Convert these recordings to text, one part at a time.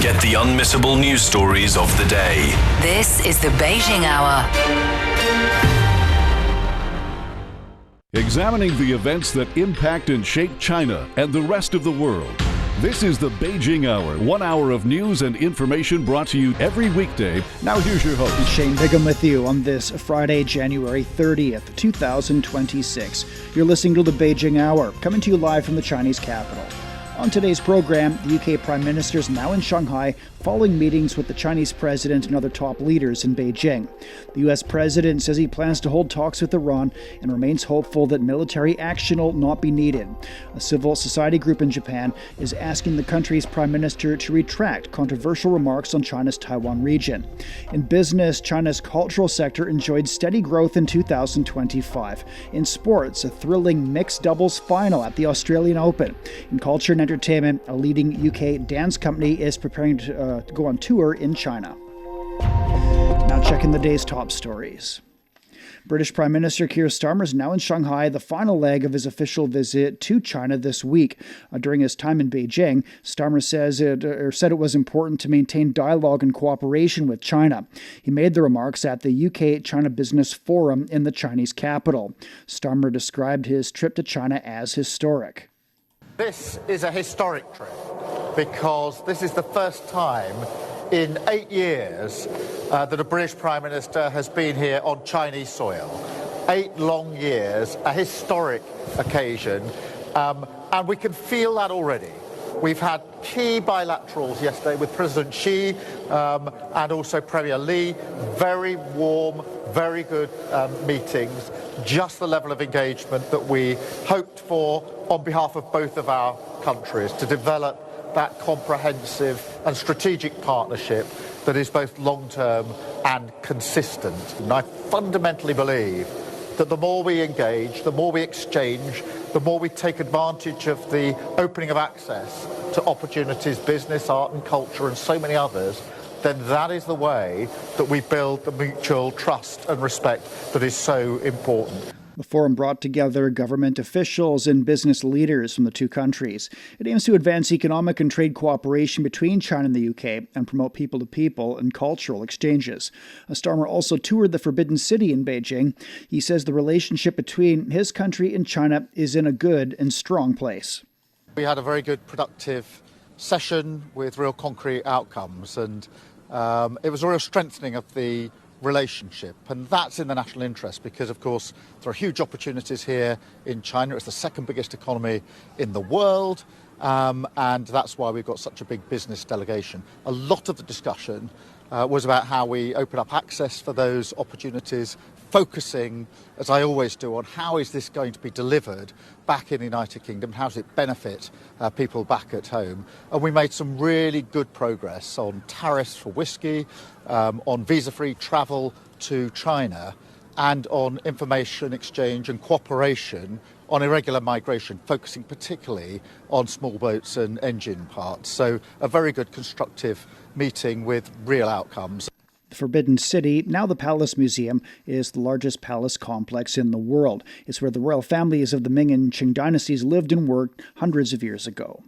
Get the unmissable news stories of the day. This is the Beijing Hour. Examining the events that impact and shape China and the rest of the world. This is the Beijing Hour, 1 hour of news and information brought to you every weekday. Now here's your host. Shane Bigham with you on this Friday, January 30th, 2026. You're listening to the Beijing Hour, coming to you live from the Chinese capital. On today's program, the U.K. Prime Minister is now in Shanghai following meetings with the Chinese president and other top leaders in Beijing. The U.S. president says he plans to hold talks with Iran and remains hopeful that military action will not be needed. A civil society group in Japan is asking the country's prime minister to retract controversial remarks on China's Taiwan region. In business, China's cultural sector enjoyed steady growth in 2025. In sports, a thrilling mixed doubles final at the Australian Open. In culture and entertainment, a leading U.K. dance company is preparing to go on tour in China. Now checking the day's top stories. British Prime Minister Keir Starmer is now in Shanghai, the final leg of his official visit to China this week. During his time in Beijing, Starmer said it was important to maintain dialogue and cooperation with China. He made the remarks at the U.K China Business Forum in the Chinese capital. Starmer described his trip to China as historic. This is a historic trip because this is the first time in 8 years that a British Prime Minister has been here on Chinese soil. 8 long years, a historic occasion, and we can feel that already. We've had key bilaterals yesterday with President Xi and also Premier Li. Very warm, very good meetings. Just the level of engagement that we hoped for on behalf of both of our countries to develop that comprehensive and strategic partnership that is both long-term and consistent. And I fundamentally believe that the more we engage, the more we exchange, the more we take advantage of the opening of access to opportunities, business, art and culture and so many others, then that is the way that we build the mutual trust and respect that is so important. The forum brought together government officials and business leaders from the two countries. It aims to advance economic and trade cooperation between China and the UK and promote people-to-people and cultural exchanges. Starmer also toured the Forbidden City in Beijing. He says the relationship between his country and China is in a good and strong place. We had a very good, productive session with real concrete outcomes, and it was a real strengthening of the relationship, and that's in the national interest because, of course, there are huge opportunities here in China. It's the second biggest economy in the world, and that's why we've got such a big business delegation. A lot of the discussion was about how we open up access for those opportunities, focusing, as I always do, on how is this going to be delivered back in the United Kingdom, how does it benefit people back at home. And we made some really good progress on tariffs for whiskey, on visa-free travel to China, and on information exchange and cooperation on irregular migration, focusing particularly on small boats and engine parts. So a very good constructive meeting with real outcomes. The Forbidden City, now the Palace Museum, is the largest palace complex in the world. It's where the royal families of the Ming and Qing dynasties lived and worked hundreds of years ago.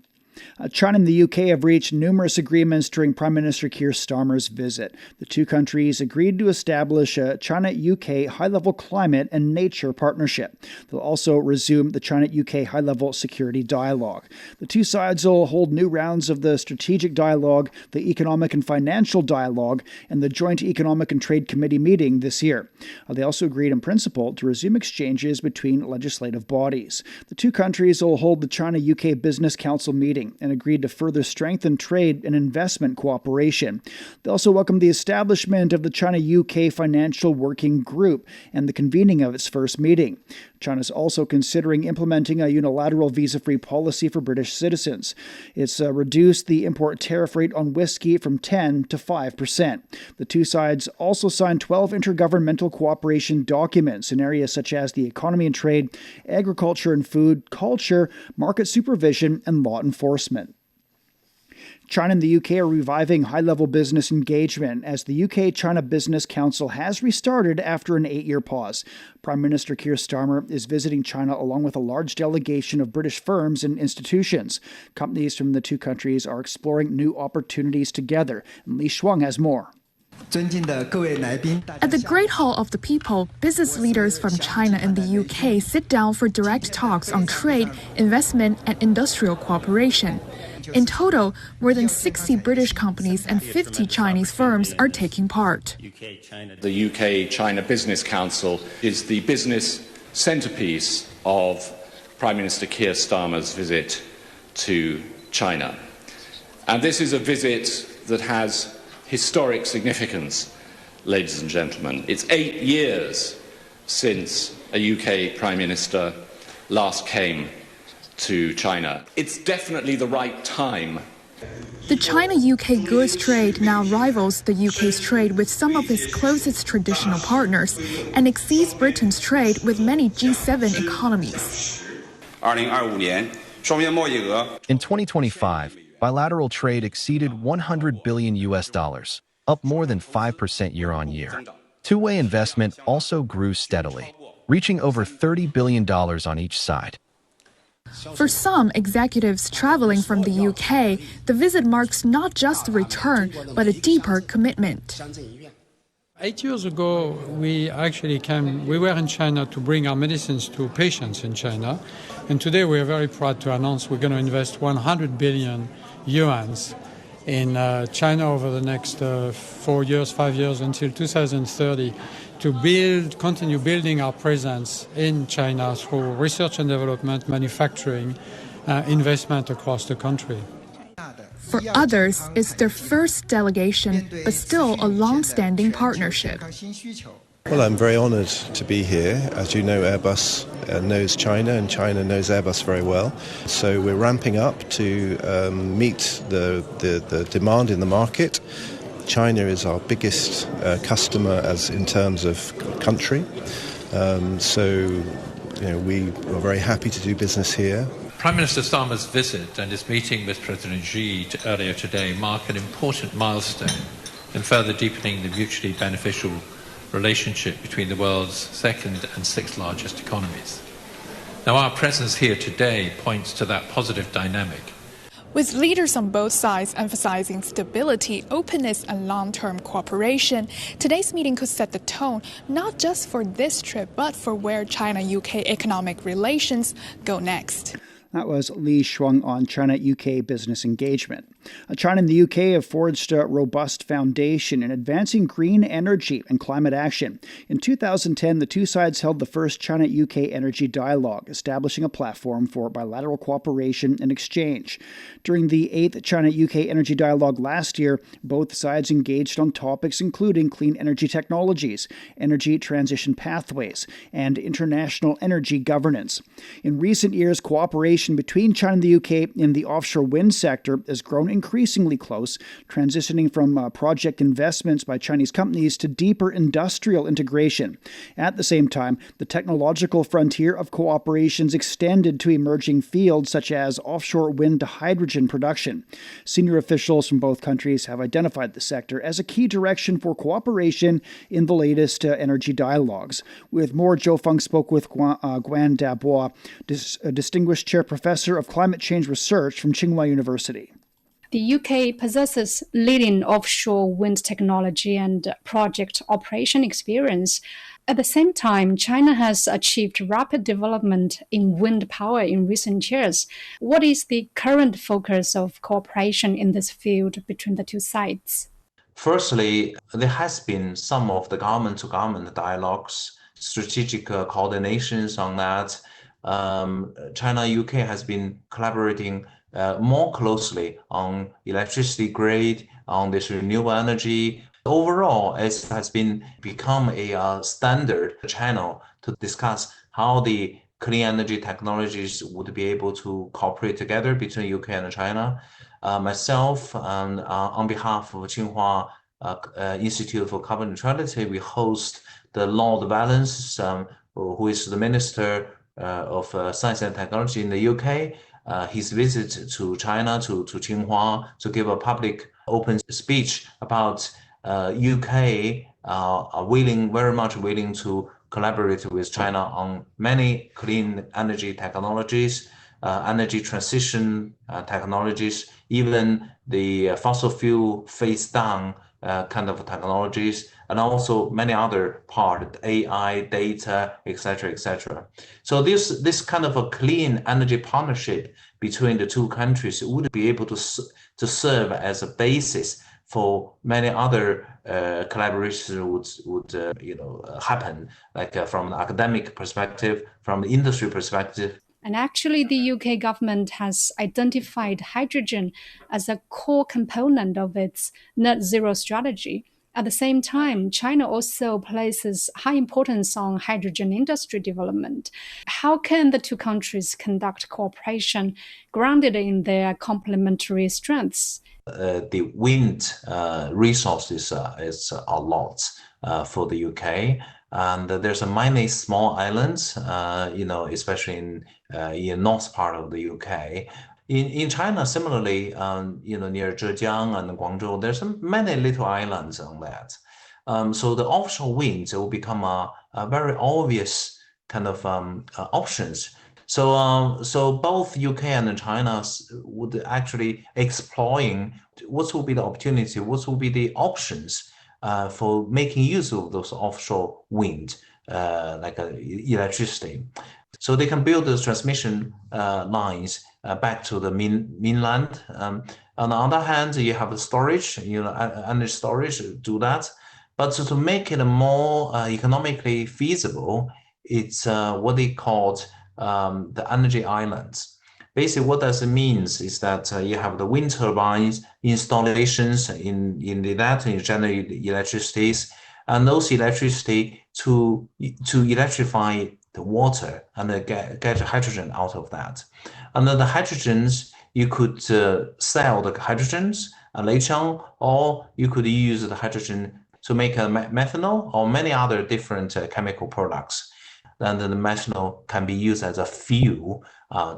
China and the UK have reached numerous agreements during Prime Minister Keir Starmer's visit. The two countries agreed to establish a China-UK high-level climate and nature partnership. They'll also resume the China-UK high-level security dialogue. The two sides will hold new rounds of the strategic dialogue, the economic and financial dialogue, and the Joint Economic and Trade Committee meeting this year. They also agreed in principle to resume exchanges between legislative bodies. The two countries will hold the China-UK Business Council meeting and agreed to further strengthen trade and investment cooperation. They also welcomed the establishment of the China-UK Financial Working Group and the convening of its first meeting. China is also considering implementing a unilateral visa-free policy for British citizens. It's reduced the import tariff rate on whiskey from 10 to 5%. The two sides also signed 12 intergovernmental cooperation documents in areas such as the economy and trade, agriculture and food, culture, market supervision, and law enforcement. China and the UK are reviving high-level business engagement as the U.K. China Business Council has restarted after an 8-year pause. Prime Minister Keir Starmer is visiting China along with a large delegation of British firms and institutions. Companies from the two countries are exploring new opportunities together. And Li Shuang has more. At the Great Hall of the People, business leaders from China and the UK sit down for direct talks on trade, investment, and industrial cooperation. In total, more than 60 British companies and 50 Chinese firms are taking part. The U.K. China Business Council is the business centrepiece of Prime Minister Keir Starmer's visit to China. And this is a visit that has historic significance, ladies and gentlemen. It's 8 years since a UK Prime Minister last came to China. It's definitely the right time. The China-UK goods trade now rivals the UK's trade with some of its closest traditional partners and exceeds Britain's trade with many G7 economies. In 2025, bilateral trade exceeded $100 billion, up more than 5% year-on-year. Two-way investment also grew steadily, reaching over $30 billion on each side. For some executives traveling from the UK, the visit marks not just a return, but a deeper commitment. 8 years ago, we were in China to bring our medicines to patients in China. And today we are very proud to announce we're going to invest 100 billion yuans in China over the next 5 years until 2030 to continue building our presence in China through research and development, manufacturing, investment across the country. For others, it's their first delegation, but still a long-standing partnership. Well, I'm very honoured to be here. As you know, Airbus knows China and China knows Airbus very well. So we're ramping up to meet the demand in the market. China is our biggest customer as in terms of country. We are very happy to do business here. Prime Minister Starmer's visit and his meeting with President Xi earlier today mark an important milestone in further deepening the mutually beneficial relationship between the world's second and sixth largest economies. Now, our presence here today points to that positive dynamic. With leaders on both sides emphasizing stability, openness, and long-term cooperation, today's meeting could set the tone not just for this trip, but for where China-UK economic relations go next. That was Li Shuang on China-UK business engagement. China and the UK have forged a robust foundation in advancing green energy and climate action. In 2010, the two sides held the first China-UK energy dialogue, establishing a platform for bilateral cooperation and exchange. During the 8th China-UK energy dialogue last year, both sides engaged on topics including clean energy technologies, energy transition pathways, and international energy governance. In recent years, cooperation between China and the UK in the offshore wind sector has grown increasingly close, transitioning from project investments by Chinese companies to deeper industrial integration. At the same time, the technological frontier of cooperations extended to emerging fields such as offshore wind to hydrogen production. Senior officials from both countries have identified the sector as a key direction for cooperation in the latest energy dialogues. With more, Zhou Feng spoke with Guan Dabois, a distinguished chair professor of climate change research from Tsinghua University. The UK possesses leading offshore wind technology and project operation experience. At the same time, China has achieved rapid development in wind power in recent years. What is the current focus of cooperation in this field between the two sides? Firstly, there has been some of the government-to-government dialogues, strategic coordinations on that. China-UK has been collaborating more closely on electricity grid, on this renewable energy. Overall, it has become a standard channel to discuss how the clean energy technologies would be able to cooperate together between UK and China. Myself, and on behalf of Tsinghua Institute for Carbon Neutrality, we host the Lord Valence, who is the Minister of Science and Technology in the UK. his visit to China, to Tsinghua, to give a public open speech about UK are very much willing to collaborate with China on many clean energy technologies, energy transition technologies, even the fossil fuel phase down kind of technologies, and also many other parts, AI, data, etc., etc. So this kind of a clean energy partnership between the two countries would be able to serve as a basis for many other collaborations would happen, like from an academic perspective, from the industry perspective. And actually, the UK government has identified hydrogen as a core component of its net zero strategy. At the same time, China also places high importance on hydrogen industry development. How can the two countries conduct cooperation grounded in their complementary strengths? The wind resources is a lot for the UK. And there's many small islands, especially in north part of the UK. In China, similarly, near Zhejiang and Guangzhou, there's many little islands on that. So the offshore winds will become a very obvious kind of options. So both UK and China would actually exploring what will be the opportunity, what will be the options for making use of those offshore wind, like electricity. So they can build those transmission lines back to the mainland. On the other hand, you have the storage, energy storage, do that. But to make it more economically feasible, it's what they called the energy islands. Basically, what does it means is that you have the wind turbines installations in that, you generate electricities, and those electricity to electrify the water and get hydrogen out of that. And then the hydrogens, you could sell the hydrogens later on, or you could use the hydrogen to make a methanol or many other different chemical products. Then the methanol can be used as a fuel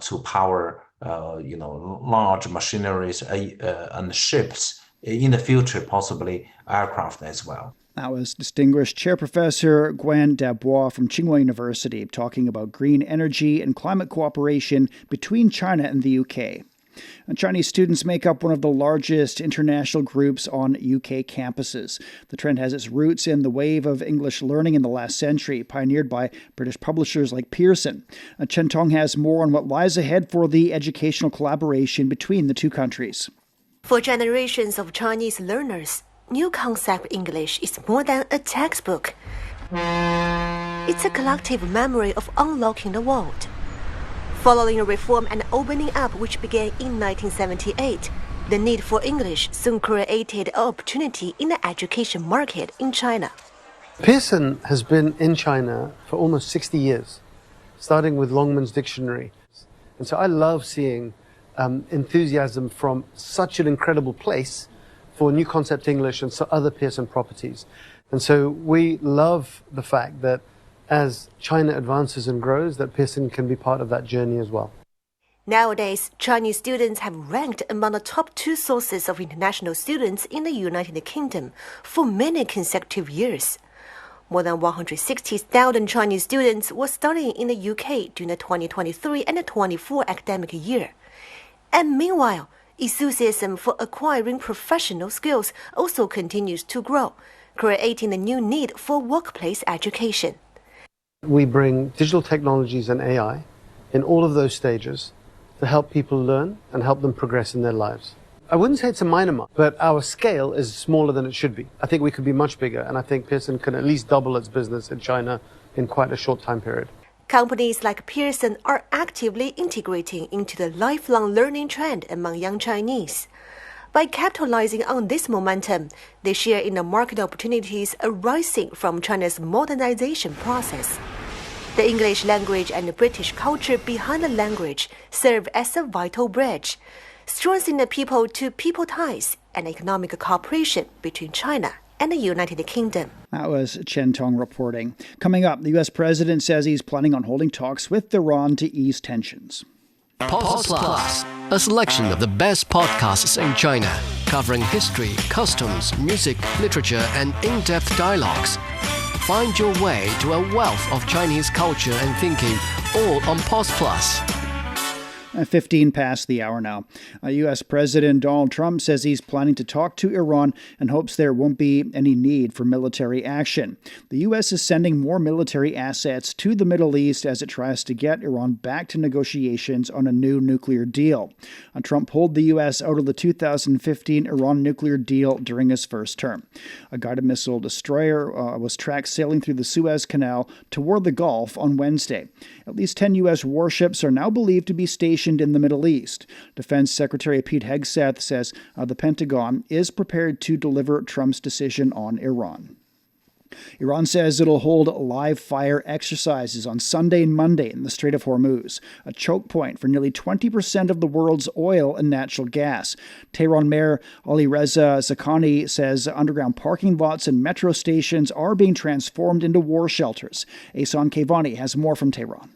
to power, large machineries and ships in the future, possibly aircraft as well. That was distinguished Chair Professor Gwen Dabois from Tsinghua University talking about green energy and climate cooperation between China and the UK. And Chinese students make up one of the largest international groups on UK campuses. The trend has its roots in the wave of English learning in the last century, pioneered by British publishers like Pearson. Chen Tong has more on what lies ahead for the educational collaboration between the two countries. For generations of Chinese learners, New Concept English is more than a textbook. It's a collective memory of unlocking the world. Following a reform and opening up which began in 1978, the need for English soon created an opportunity in the education market in China. Pearson has been in China for almost 60 years, starting with Longman's Dictionary. And so I love seeing enthusiasm from such an incredible place for New Concept English and so other Pearson properties. And so we love the fact that as China advances and grows, that Pearson can be part of that journey as well. Nowadays, Chinese students have ranked among the top 2 sources of international students in the United Kingdom for many consecutive years. More than 160,000 Chinese students were studying in the UK during the 2023 and the 24 academic year. And meanwhile, enthusiasm for acquiring professional skills also continues to grow, creating a new need for workplace education. We bring digital technologies and AI in all of those stages to help people learn and help them progress in their lives. I wouldn't say it's a minor mark, but our scale is smaller than it should be. I think we could be much bigger, and I think Pearson can at least double its business in China in quite a short time period. Companies like Pearson are actively integrating into the lifelong learning trend among young Chinese. By capitalizing on this momentum, they share in the market opportunities arising from China's modernization process. The English language and the British culture behind the language serve as a vital bridge, strengthening the people-to-people ties and economic cooperation between China and the United Kingdom. That was Chen Tong reporting. Coming up, the U.S. president says he's planning on holding talks with Iran to ease tensions. Pause Plus, a selection of the best podcasts in China, covering history, customs, music, literature, and in-depth dialogues. Find your way to a wealth of Chinese culture and thinking, all on Pause Plus. 15 past the hour now. U.S. President Donald Trump says he's planning to talk to Iran and hopes there won't be any need for military action. The U.S. is sending more military assets to the Middle East as it tries to get Iran back to negotiations on a new nuclear deal. Trump pulled the U.S. out of the 2015 Iran nuclear deal during his first term. A guided missile destroyer was tracked sailing through the Suez Canal toward the Gulf on Wednesday. At least 10 U.S. warships are now believed to be stationed in the Middle East. Defense Secretary Pete Hegseth says the Pentagon is prepared to deliver Trump's decision on Iran. Iran says it'll hold live fire exercises on Sunday and Monday in the Strait of Hormuz, a choke point for nearly 20% of the world's oil and natural gas. Tehran Mayor Ali Reza Zakhani says underground parking lots and metro stations are being transformed into war shelters. Ahsan Kevani has more from Tehran.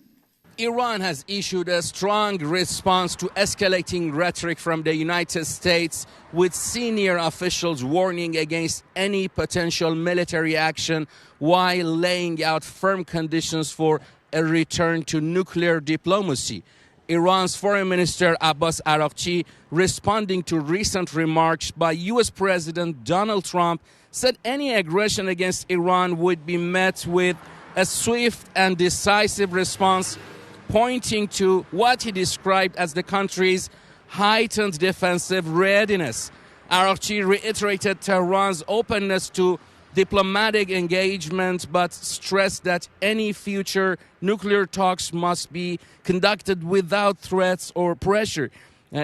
Iran has issued a strong response to escalating rhetoric from the United States, with senior officials warning against any potential military action while laying out firm conditions for a return to nuclear diplomacy. Iran's Foreign Minister Abbas Araghchi, responding to recent remarks by U.S. President Donald Trump, said any aggression against Iran would be met with a swift and decisive response, pointing to what he described as the country's heightened defensive readiness. Araghchi reiterated Tehran's openness to diplomatic engagement, but stressed that any future nuclear talks must be conducted without threats or pressure.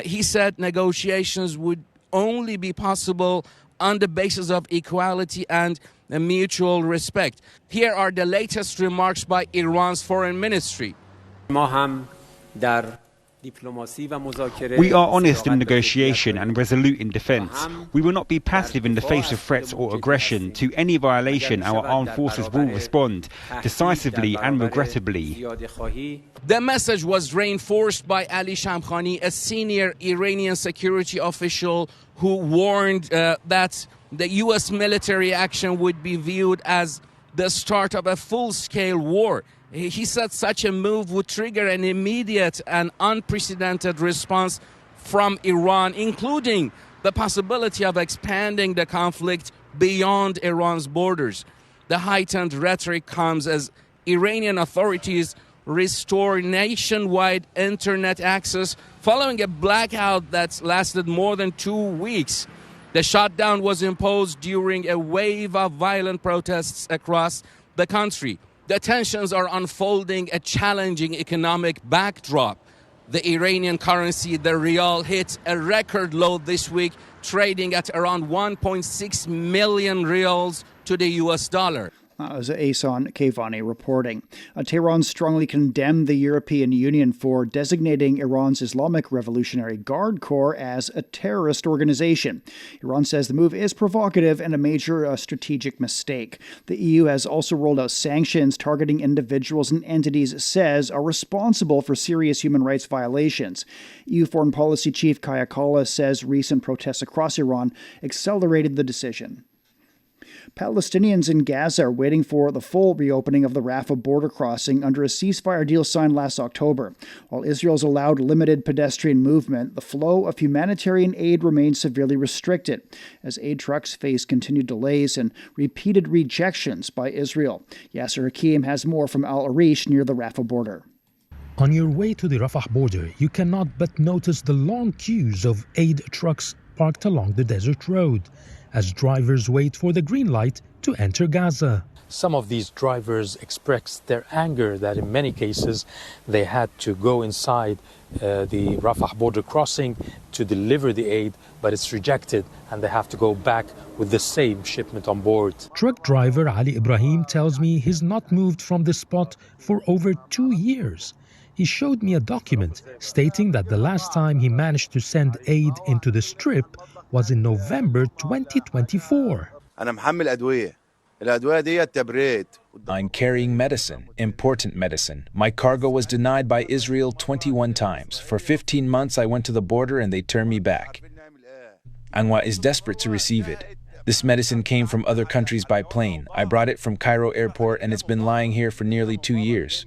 He said negotiations would only be possible on the basis of equality and mutual respect. Here are the latest remarks by Iran's foreign ministry. We are honest in negotiation and resolute in defence. We will not be passive in the face of threats or aggression. To any violation, our armed forces will respond decisively and regrettably. The message was reinforced by Ali Shamkhani, a senior Iranian security official who warned that the U.S. military action would be viewed as the start of a full-scale war. He said such a move would trigger an immediate and unprecedented response from Iran, including the possibility of expanding the conflict beyond Iran's borders. The heightened rhetoric comes as Iranian authorities restore nationwide internet access following a blackout that lasted more than 2 weeks. The shutdown was imposed during a wave of violent protests across the country. The tensions are unfolding a challenging economic backdrop. The Iranian currency, the rial, hit a record low this week, trading at around 1.6 million rials to the U.S. dollar. That was Ahsan Kevani reporting. Tehran strongly condemned the European Union for designating Iran's Islamic Revolutionary Guard Corps as a terrorist organization. Iran says the move is provocative and a major strategic mistake. The EU has also rolled out sanctions targeting individuals and entities it says are responsible for serious human rights violations. EU Foreign Policy Chief Kaya Kallas says recent protests across Iran accelerated the decision. Palestinians in Gaza are waiting for the full reopening of the Rafah border crossing under a ceasefire deal signed last October. While Israel's allowed limited pedestrian movement, the flow of humanitarian aid remains severely restricted as aid trucks face continued delays and repeated rejections by Israel. Yasser Hakim has more from Al Arish near the Rafah border. On your way to the Rafah border, you cannot but notice the long queues of aid trucks parked along the desert road as drivers wait for the green light to enter Gaza. Some of these drivers expressed their anger that in many cases they had to go inside the Rafah border crossing to deliver the aid, but it's rejected and they have to go back with the same shipment on board. Truck driver Ali Ibrahim tells me he's not moved from the spot for over 2 years. He showed me a document stating that the last time he managed to send aid into the strip was in November 2024. أنا محمل أدوية. الأدوية دي تبريد I'm carrying medicine, important medicine. My cargo was denied by Israel 21 times. For 15 months, I went to the border and they turned me back. Anwa is desperate to receive it. This medicine came from other countries by plane. I brought it from Cairo airport and it's been lying here for nearly 2 years.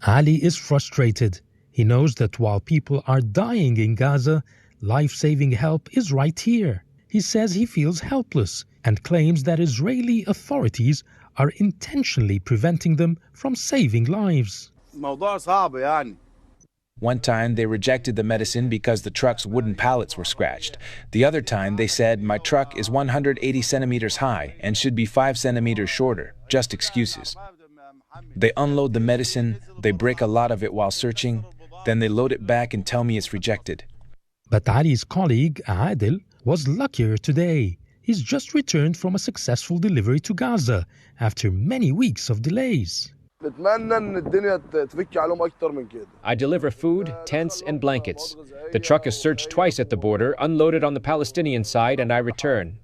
Ali is frustrated. He knows that while people are dying in Gaza, life-saving help is right here. He says he feels helpless and claims that Israeli authorities are intentionally preventing them from saving lives. One time they rejected the medicine because the truck's wooden pallets were scratched. The other time they said my truck is 180 centimeters high and should be 5 centimeters shorter. Just excuses. They unload the medicine, they break a lot of it while searching, then they load it back and tell me it's rejected. But Ali's colleague, Adil, was luckier today. He's just returned from a successful delivery to Gaza after many weeks of delays. I deliver food, tents, and blankets. The truck is searched twice at the border, unloaded on the Palestinian side, and I return.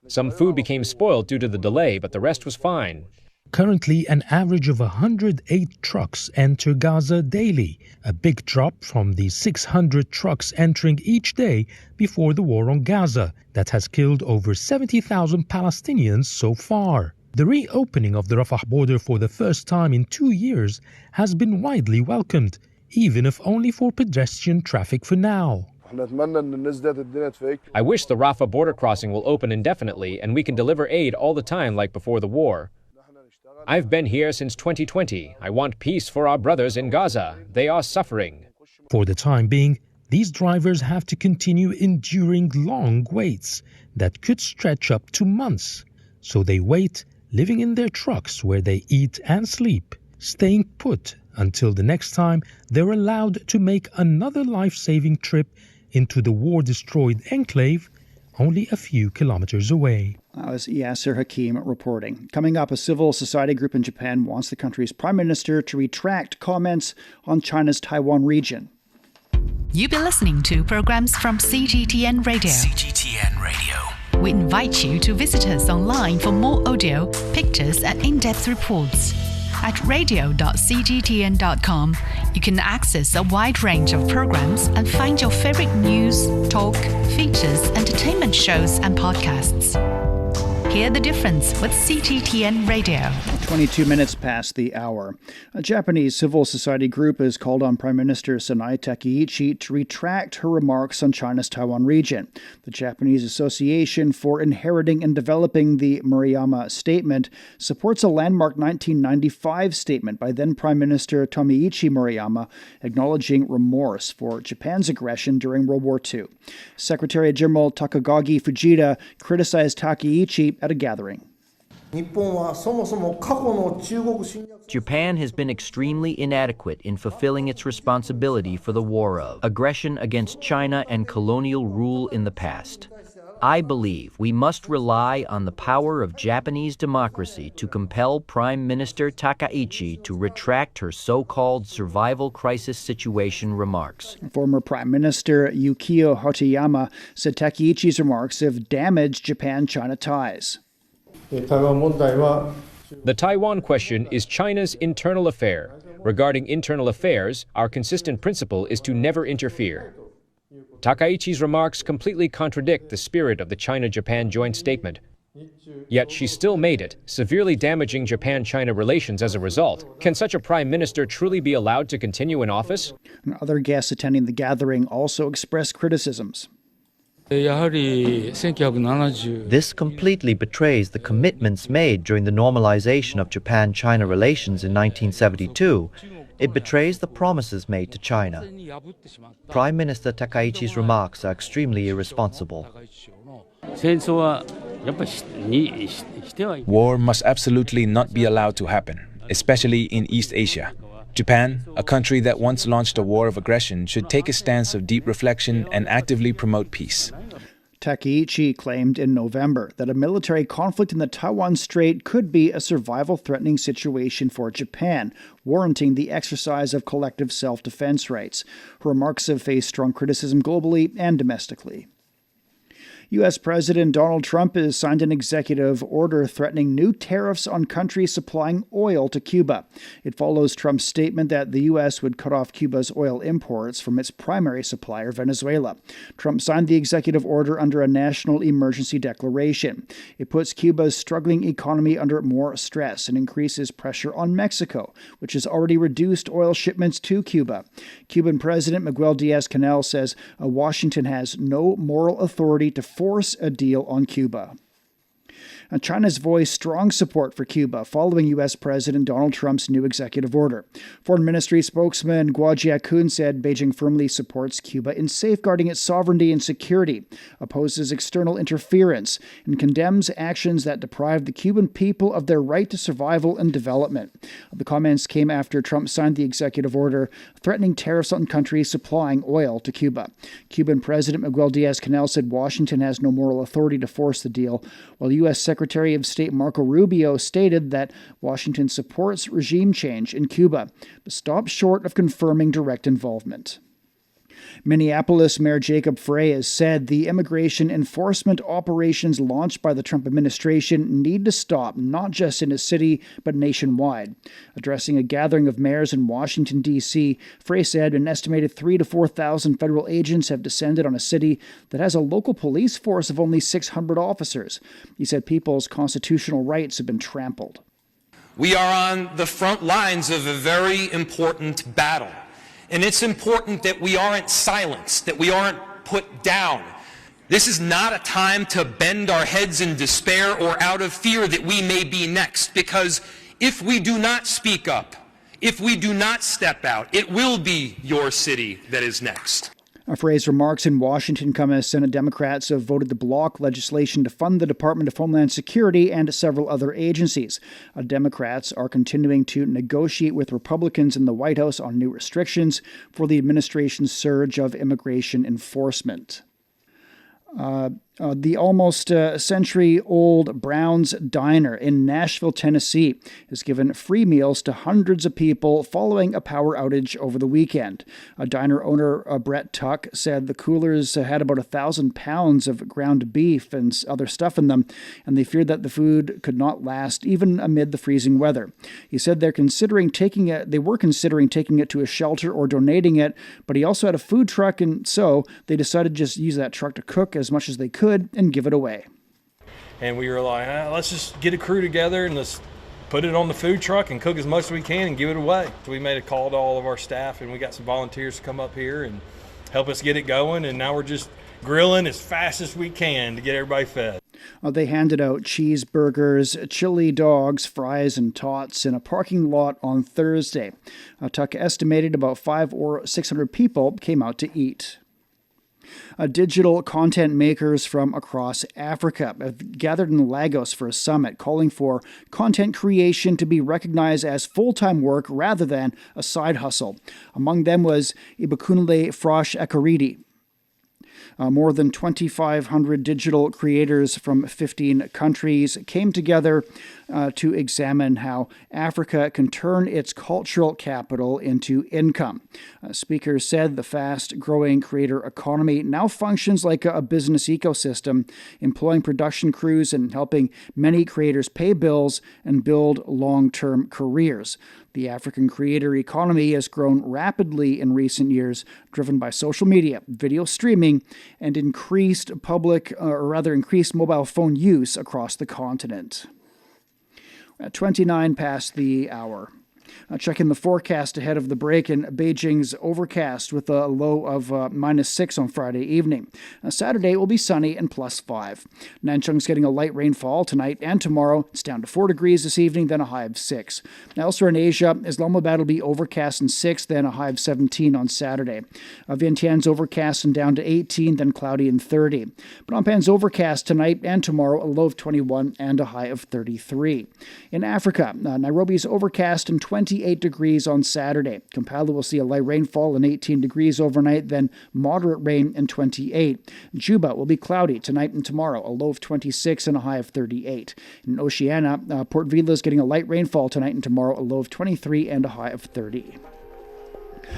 Some food became spoiled due to the delay, but the rest was fine. Currently, an average of 108 trucks enter Gaza daily, a big drop from the 600 trucks entering each day before the war on Gaza that has killed over 70,000 Palestinians so far. The reopening of the Rafah border for the first time in 2 years has been widely welcomed, even if only for pedestrian traffic for now. I wish the Rafah border crossing will open indefinitely and we can deliver aid all the time like before the war. I've been here since 2020. I want peace for our brothers in Gaza. They are suffering. For the time being, these drivers have to continue enduring long waits that could stretch up to months. So they wait, living in their trucks where they eat and sleep, staying put until the next time they're allowed to make another life-saving trip into the war-destroyed enclave only a few kilometers away. That was Yasser Hakim reporting. Coming up, a civil society group in Japan wants the country's prime minister to retract comments on China's Taiwan region. You've been listening to programs from CGTN Radio. CGTN Radio. We invite you to visit us online for more audio, pictures, and in-depth reports. At radio.cgtn.com, you can access a wide range of programs and find your favorite news, talk, features, entertainment shows, and podcasts. Hear the difference with CGTN Radio. 22 minutes past the hour. A Japanese civil society group has called on Prime Minister Sanae Takaichi to retract her remarks on China's Taiwan region. The Japanese Association for Inheriting and Developing the Murayama Statement supports a landmark 1995 statement by then Prime Minister Tomiichi Murayama acknowledging remorse for Japan's aggression during World War II. Secretary General Takagagi Fujita criticized Takaichi at a gathering. Japan has been extremely inadequate in fulfilling its responsibility for the war of aggression against China and colonial rule in the past. I believe we must rely on the power of Japanese democracy to compel Prime Minister Takaichi to retract her so-called survival crisis situation remarks. Former Prime Minister Yukio Hoteyama said Takaichi's remarks have damaged Japan-China ties. The Taiwan question is China's internal affair. Regarding internal affairs, our consistent principle is to never interfere. Takaichi's remarks completely contradict the spirit of the China-Japan joint statement. Yet she still made it, severely damaging Japan-China relations as a result. Can such a prime minister truly be allowed to continue in office? And other guests attending the gathering also expressed criticisms. This completely betrays the commitments made during the normalization of Japan-China relations in 1972. It betrays the promises made to China. Prime Minister Takaichi's remarks are extremely irresponsible. War must absolutely not be allowed to happen, especially in East Asia. Japan, a country that once launched a war of aggression, should take a stance of deep reflection and actively promote peace. Takaichi claimed in November that a military conflict in the Taiwan Strait could be a survival-threatening situation for Japan, warranting the exercise of collective self-defense rights. Her remarks have faced strong criticism globally and domestically. U.S. President Donald Trump has signed an executive order threatening new tariffs on countries supplying oil to Cuba. It follows Trump's statement that the U.S. would cut off Cuba's oil imports from its primary supplier, Venezuela. Trump signed the executive order under a national emergency declaration. It puts Cuba's struggling economy under more stress and increases pressure on Mexico, which has already reduced oil shipments to Cuba. Cuban President Miguel Diaz-Canel says Washington has no moral authority to force a deal on Cuba. China's voiced strong support for Cuba following U.S. President Donald Trump's new executive order. Foreign Ministry spokesman Guo Jiakun said Beijing firmly supports Cuba in safeguarding its sovereignty and security, opposes external interference, and condemns actions that deprive the Cuban people of their right to survival and development. The comments came after Trump signed the executive order threatening tariffs on countries supplying oil to Cuba. Cuban President Miguel Diaz-Canel said Washington has no moral authority to force the deal, while U.S. Secretary of State Marco Rubio stated that Washington supports regime change in Cuba, but stopped short of confirming direct involvement. Minneapolis Mayor Jacob Frey has said the immigration enforcement operations launched by the Trump administration need to stop, not just in his city, but nationwide. Addressing a gathering of mayors in Washington, D.C., Frey said an estimated 3,000 to 4,000 federal agents have descended on a city that has a local police force of only 600 officers. He said people's constitutional rights have been trampled. We are on the front lines of a very important battle. And it's important that we aren't silenced, that we aren't put down. This is not a time to bend our heads in despair or out of fear that we may be next, because if we do not speak up, if we do not step out, it will be your city that is next. Frey's remarks in Washington come as Senate Democrats have voted to block legislation to fund the Department of Homeland Security and several other agencies. Democrats are continuing to negotiate with Republicans in the White House on new restrictions for the administration's surge of immigration enforcement. The almost century-old Brown's Diner in Nashville, Tennessee, has given free meals to hundreds of people following a power outage over the weekend. Diner owner Brett Tuck said the coolers had about 1,000 pounds of ground beef and other stuff in them, and they feared that the food could not last even amid the freezing weather. He said they were considering taking it to a shelter or donating it, but he also had a food truck, and so they decided to just use that truck to cook as much as they could and give it away. And we were like, let's just get a crew together and let's put it on the food truck and cook as much as we can and give it away. So we made a call to all of our staff, and we got some volunteers to come up here and help us get it going, and now we're just grilling as fast as we can to get everybody fed. They handed out cheeseburgers, chili dogs, fries, and tots in a parking lot on Thursday. Tuck estimated about 500 or 600 people came out to eat. Digital content makers from across Africa have gathered in Lagos for a summit calling for content creation to be recognized as full-time work rather than a side hustle. Among them was Ibekunle Frosh Ekaridi. More than 2,500 digital creators from 15 countries came together to examine how Africa can turn its cultural capital into income. Speakers said the fast-growing creator economy now functions like a business ecosystem, employing production crews and helping many creators pay bills and build long-term careers. The African creator economy has grown rapidly in recent years, driven by social media, video streaming, and increased mobile phone use across the continent. At 29 past the hour. Checking the forecast ahead of the break, in Beijing's overcast with a low of -6 on Friday evening. Saturday will be sunny and +5. Nanchung's getting a light rainfall tonight and tomorrow. It's down to 4 degrees this evening, then a high of 6. Now, elsewhere in Asia, Islamabad will be overcast and 6, then a high of 17 on Saturday. Vientiane's overcast and down to 18, then cloudy and 30. Phnom Penh's overcast tonight and tomorrow, a low of 21 and a high of 33. In Africa, Nairobi's overcast and 28 degrees on Saturday. Kampala will see a light rainfall and 18 degrees overnight, then moderate rain and 28. Juba will be cloudy tonight and tomorrow, a low of 26 and a high of 38. In Oceania, Port Vila is getting a light rainfall tonight and tomorrow, a low of 23 and a high of 30.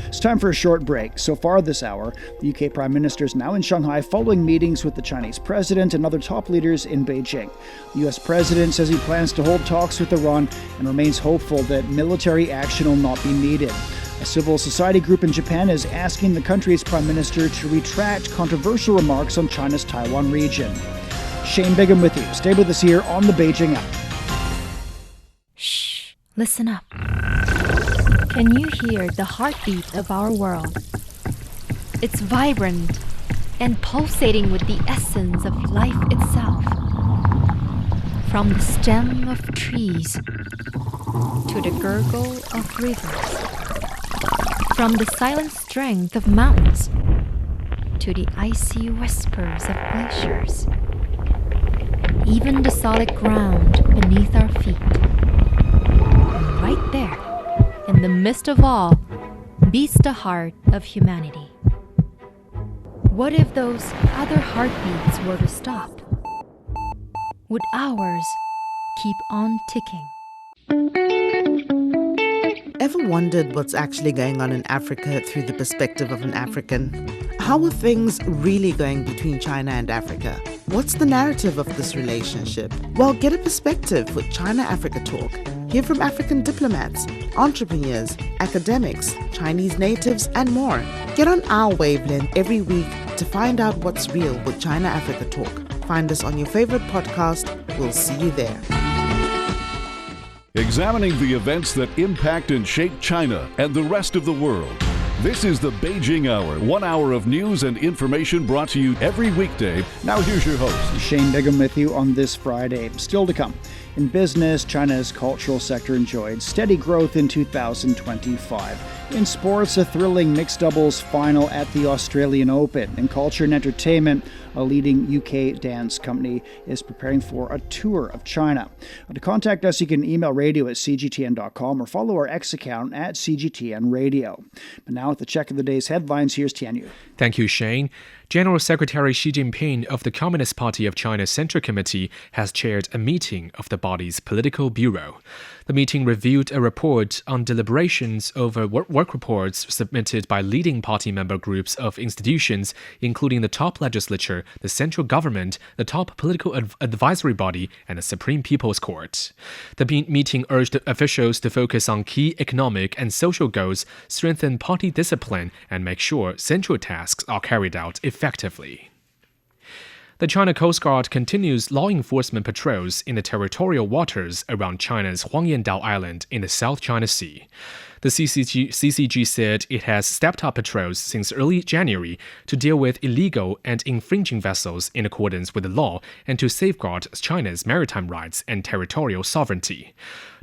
It's time for a short break. So far this hour, the UK Prime Minister is now in Shanghai following meetings with the Chinese President and other top leaders in Beijing. The US President says he plans to hold talks with Iran and remains hopeful that military action will not be needed. A civil society group in Japan is asking the country's Prime Minister to retract controversial remarks on China's Taiwan region. Shane Bigham with you. Stay with us here on the Beijing Hour. Shh, listen up. Can you hear the heartbeat of our world? It's vibrant and pulsating with the essence of life itself. From the stem of trees to the gurgle of rivers. From the silent strength of mountains to the icy whispers of glaciers. Even the solid ground beneath our feet. And right there, in the midst of all, beats the heart of humanity. What if those other heartbeats were to stop? Would ours keep on ticking? Ever wondered what's actually going on in Africa through the perspective of an African? How are things really going between China and Africa? What's the narrative of this relationship? Well, get a perspective with China-Africa Talk. Hear from African diplomats, entrepreneurs, academics, Chinese natives, and more. Get on our wavelength every week to find out what's real with China-Africa Talk. Find us on your favorite podcast. We'll see you there. Examining the events that impact and shape China and the rest of the world. This is the Beijing Hour, 1 hour of news and information brought to you every weekday. Now here's your host, Shane Bigham with you on this Friday. Still to come. In business, China's cultural sector enjoyed steady growth in 2025. In sports, a thrilling mixed doubles final at the Australian Open. In culture and entertainment, a leading UK dance company is preparing for a tour of China. To contact us, you can email radio@cgtn.com or follow our X account at CGTN Radio. But now, with the check of the day's headlines, here's Tianyu. Thank you, Shane. General Secretary Xi Jinping of the Communist Party of China Central Committee has chaired a meeting of the body's political bureau. The meeting reviewed a report on deliberations over work reports submitted by leading party member groups of institutions, including the top legislature, the central government, the top political advisory body, and the Supreme People's Court. The meeting urged officials to focus on key economic and social goals, strengthen party discipline, and make sure central tasks are carried out effectively. The China Coast Guard continues law enforcement patrols in the territorial waters around China's Huangyandao Island in the South China Sea. The CCG said it has stepped up patrols since early January to deal with illegal and infringing vessels in accordance with the law and to safeguard China's maritime rights and territorial sovereignty.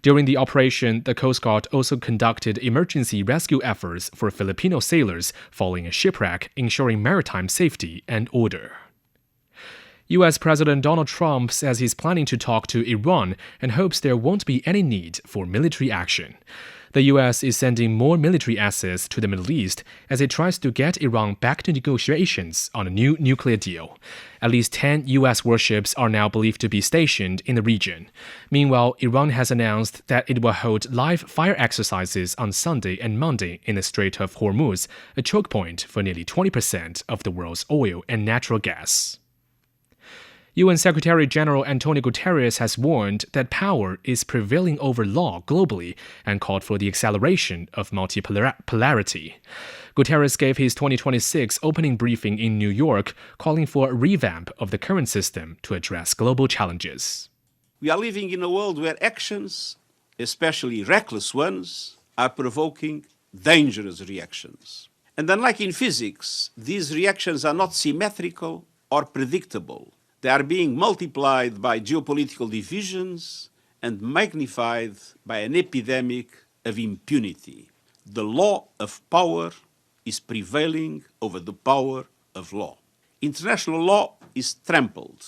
During the operation, the Coast Guard also conducted emergency rescue efforts for Filipino sailors following a shipwreck, ensuring maritime safety and order. U.S. President Donald Trump says he's planning to talk to Iran and hopes there won't be any need for military action. The U.S. is sending more military assets to the Middle East as it tries to get Iran back to negotiations on a new nuclear deal. At least 10 U.S. warships are now believed to be stationed in the region. Meanwhile, Iran has announced that it will hold live fire exercises on Sunday and Monday in the Strait of Hormuz, a choke point for nearly 20% of the world's oil and natural gas. UN Secretary General Antonio Guterres has warned that power is prevailing over law globally and called for the acceleration of multipolarity. Guterres gave his 2026 opening briefing in New York, calling for a revamp of the current system to address global challenges. We are living in a world where actions, especially reckless ones, are provoking dangerous reactions. And unlike in physics, these reactions are not symmetrical or predictable. They are being multiplied by geopolitical divisions and magnified by an epidemic of impunity. The law of power is prevailing over the power of law. International law is trampled.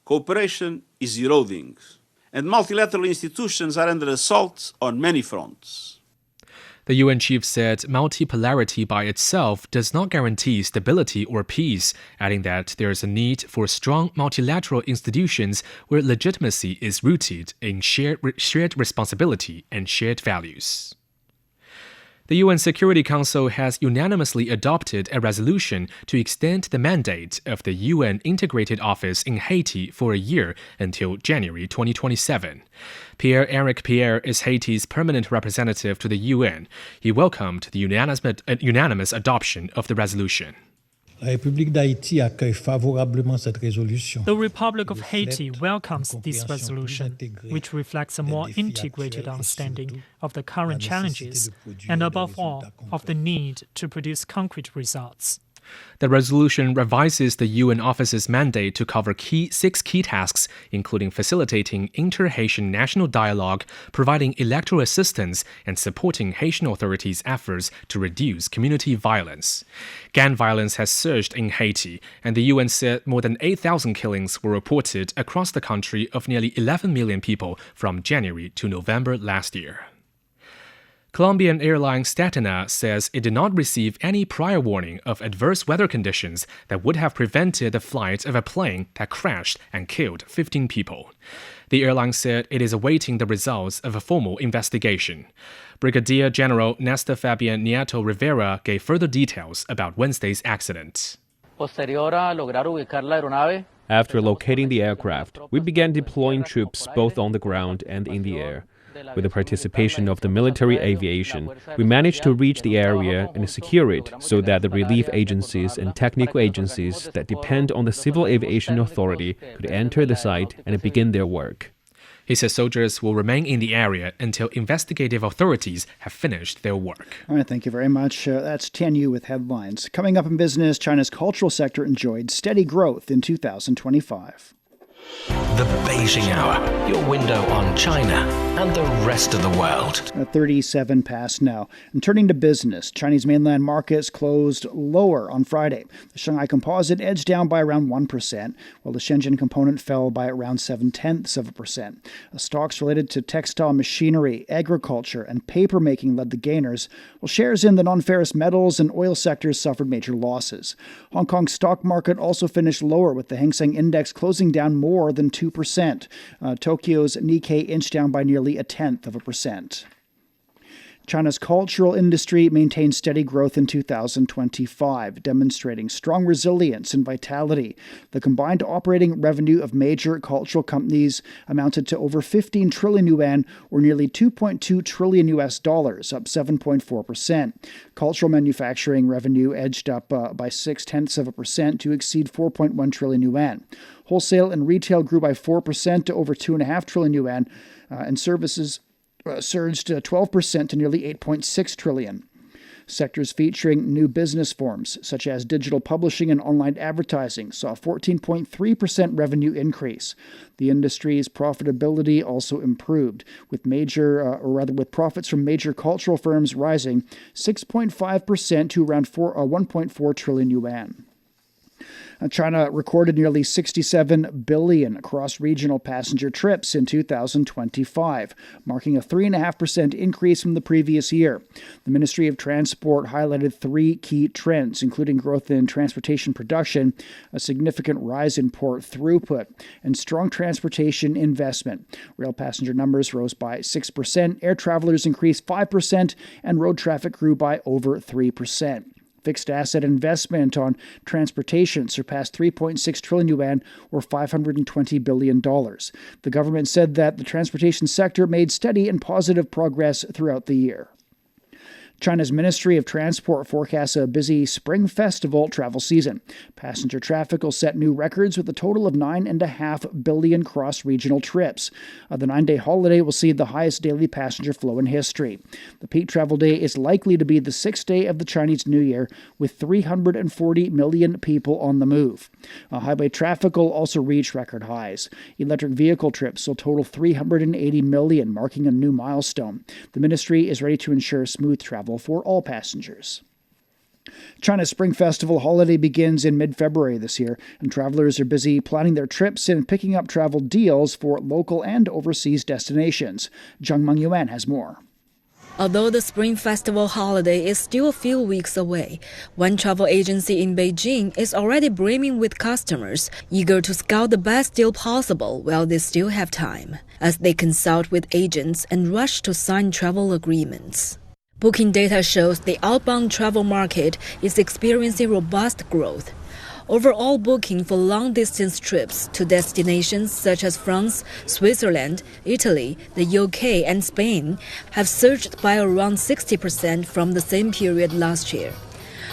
Cooperation is eroding. And multilateral institutions are under assault on many fronts. The UN chief said multipolarity by itself does not guarantee stability or peace, adding that there is a need for strong multilateral institutions where legitimacy is rooted in shared responsibility and shared values. The UN Security Council has unanimously adopted a resolution to extend the mandate of the UN Integrated Office in Haiti for a year until January 2027. Pierre-Eric Pierre is Haiti's permanent representative to the UN. He welcomed the unanimous adoption of the resolution. The Republic of Haiti welcomes this resolution, which reflects a more integrated understanding of the current challenges and, above all, of the need to produce concrete results. The resolution revises the UN office's mandate to cover six key tasks, including facilitating inter-Haitian national dialogue, providing electoral assistance, and supporting Haitian authorities' efforts to reduce community violence. Gang violence has surged in Haiti, and the UN said more than 8,000 killings were reported across the country of nearly 11 million people from January to November last year. Colombian airline Statina says it did not receive any prior warning of adverse weather conditions that would have prevented the flight of a plane that crashed and killed 15 people. The airline said it is awaiting the results of a formal investigation. Brigadier General Néstor Fabián Nieto Rivera gave further details about Wednesday's accident. After locating the aircraft, we began deploying troops both on the ground and in the air. With the participation of the military aviation, we managed to reach the area and secure it so that the relief agencies and technical agencies that depend on the Civil Aviation Authority could enter the site and begin their work. He says soldiers will remain in the area until investigative authorities have finished their work. All right, thank you very much. That's Tianyu with headlines. Coming up in business, China's cultural sector enjoyed steady growth in 2025. The Beijing Hour, your window on China and the rest of the world. 37 past now. And turning to business, Chinese mainland markets closed lower on Friday. The Shanghai Composite edged down by around 1%, while the Shenzhen component fell by around 0.7%. Stocks related to textile machinery, agriculture, and paper-making led the gainers, while shares in the non-ferrous metals and oil sectors suffered major losses. Hong Kong's stock market also finished lower, with the Hang Seng Index closing down more than 2%. Tokyo's Nikkei inched down by nearly 0.1%. China's cultural industry maintained steady growth in 2025, demonstrating strong resilience and vitality. The combined operating revenue of major cultural companies amounted to over 15 trillion yuan, or nearly $2.2 trillion, up 7.4%. Cultural manufacturing revenue edged up by 0.6% to exceed 4.1 trillion yuan. Wholesale and retail grew by 4% to over 2.5 trillion yuan, and services surged 12% to nearly 8.6 trillion. Sectors featuring new business forms, such as digital publishing and online advertising, saw a 14.3% revenue increase. The industry's profitability also improved, with profits from major cultural firms rising 6.5% to around 1.4 trillion yuan. China recorded nearly 67 billion cross-regional passenger trips in 2025, marking a 3.5% increase from the previous year. The Ministry of Transport highlighted three key trends, including growth in transportation production, a significant rise in port throughput, and strong transportation investment. Rail passenger numbers rose by 6%, air travelers increased 5%, and road traffic grew by over 3%. Fixed asset investment on transportation surpassed 3.6 trillion yuan, or $520 billion. The government said that the transportation sector made steady and positive progress throughout the year. China's Ministry of Transport forecasts a busy spring festival travel season. Passenger traffic will set new records with a total of 9.5 billion cross-regional trips. The 9-day holiday will see the highest daily passenger flow in history. The peak travel day is likely to be the 6th day of the Chinese New Year, with 340 million people on the move. Highway traffic will also reach record highs. Electric vehicle trips will total 380 million, marking a new milestone. The ministry is ready to ensure smooth travel for all passengers. China's Spring Festival holiday begins in mid-February this year, and travelers are busy planning their trips and picking up travel deals for local and overseas destinations. Zhang Mengyuan has more. Although the Spring Festival holiday is still a few weeks away, one travel agency in Beijing is already brimming with customers, eager to scout the best deal possible while they still have time, as they consult with agents and rush to sign travel agreements. Booking data shows the outbound travel market is experiencing robust growth. Overall booking for long-distance trips to destinations such as France, Switzerland, Italy, the U.K. and Spain have surged by around 60% from the same period last year.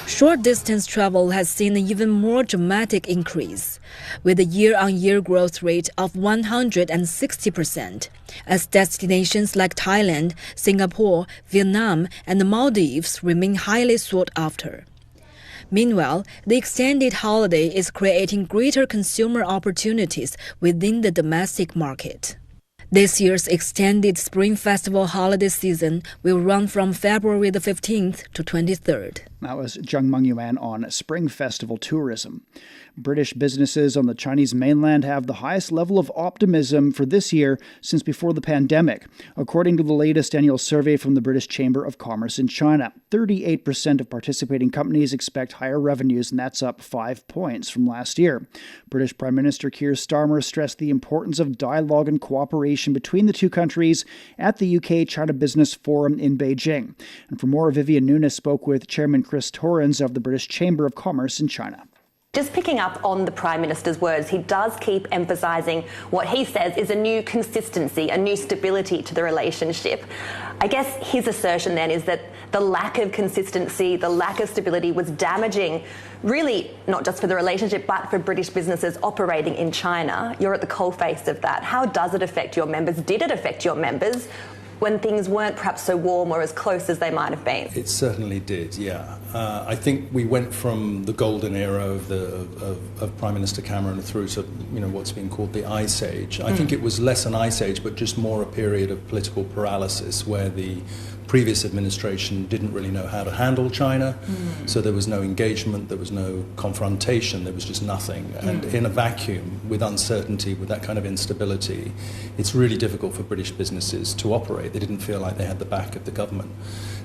Short-distance travel has seen an even more dramatic increase, with a year-on-year growth rate of 160%, as destinations like Thailand, Singapore, Vietnam, and the Maldives remain highly sought after. Meanwhile, the extended holiday is creating greater consumer opportunities within the domestic market. This year's extended Spring Festival holiday season will run from February the 15th to 23rd. That was Zheng Mengyuan on Spring Festival tourism. British businesses on the Chinese mainland have the highest level of optimism for this year since before the pandemic. According to the latest annual survey from the British Chamber of Commerce in China, 38% of participating companies expect higher revenues, and that's up 5 points from last year. British Prime Minister Keir Starmer stressed the importance of dialogue and cooperation between the two countries at the U.K China Business Forum in Beijing. And for more, Vivian Nunes spoke with Chairman Chris Torrens of the British Chamber of Commerce in China. Just picking up on the Prime Minister's words, he does keep emphasising what he says is a new consistency, a new stability to the relationship. I guess his assertion then is that the lack of consistency, the lack of stability was damaging, really not just for the relationship, but for British businesses operating in China. You're at the coalface of that. How does it affect your members? Did it affect your members when things weren't perhaps so warm or as close as they might have been? It certainly did, yeah. I think we went from the golden era of Prime Minister Cameron through to what's been called the Ice Age. I think it was less an Ice Age, but just more a period of political paralysis where the previous administration didn't really know how to handle China, so there was no engagement, there was no confrontation, there was just nothing. And in a vacuum, with uncertainty, with that kind of instability, it's really difficult for British businesses to operate. They didn't feel like they had the back of the government.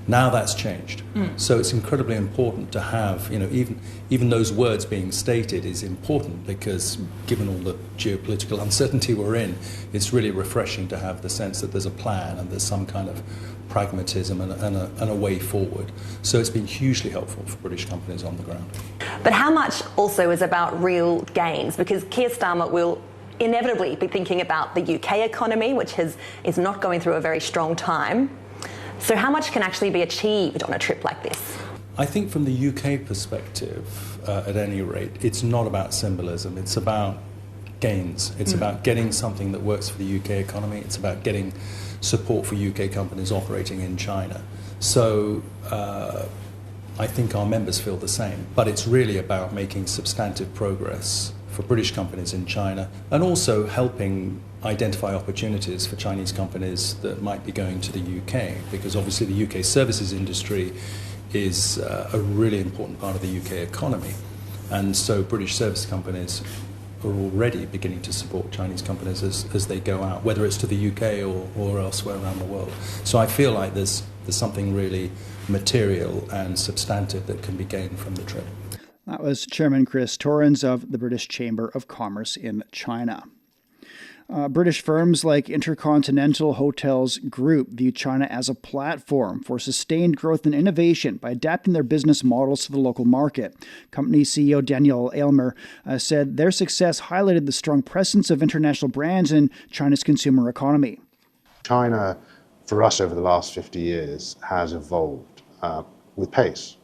Now that's changed. So it's incredibly important to have, even those words being stated is important because given all the geopolitical uncertainty we're in, it's really refreshing to have the sense that there's a plan and there's some kind of pragmatism and a way forward. So it's been hugely helpful for British companies on the ground. But how much also is about real gains? Because Keir Starmer will inevitably be thinking about the UK economy, which is not going through a very strong time. So how much can actually be achieved on a trip like this? I think from the UK perspective, at any rate, it's not about symbolism. It's about gains. It's about getting something that works for the UK economy. It's about getting support for UK companies operating in China. So I think our members feel the same. But it's really about making substantive progress for British companies in China and also helping identify opportunities for Chinese companies that might be going to the UK, because obviously the UK services industry is a really important part of the UK economy. And so British service companies are already beginning to support Chinese companies as they go out, whether it's to the UK or elsewhere around the world. So I feel like there's something really material and substantive that can be gained from the trip. That was Chairman Chris Torrens of the British Chamber of Commerce in China. British firms like Intercontinental Hotels Group view China as a platform for sustained growth and innovation by adapting their business models to the local market. Company CEO Daniel Aylmer said their success highlighted the strong presence of international brands in China's consumer economy. China, for us over the last 50 years, has evolved with pace.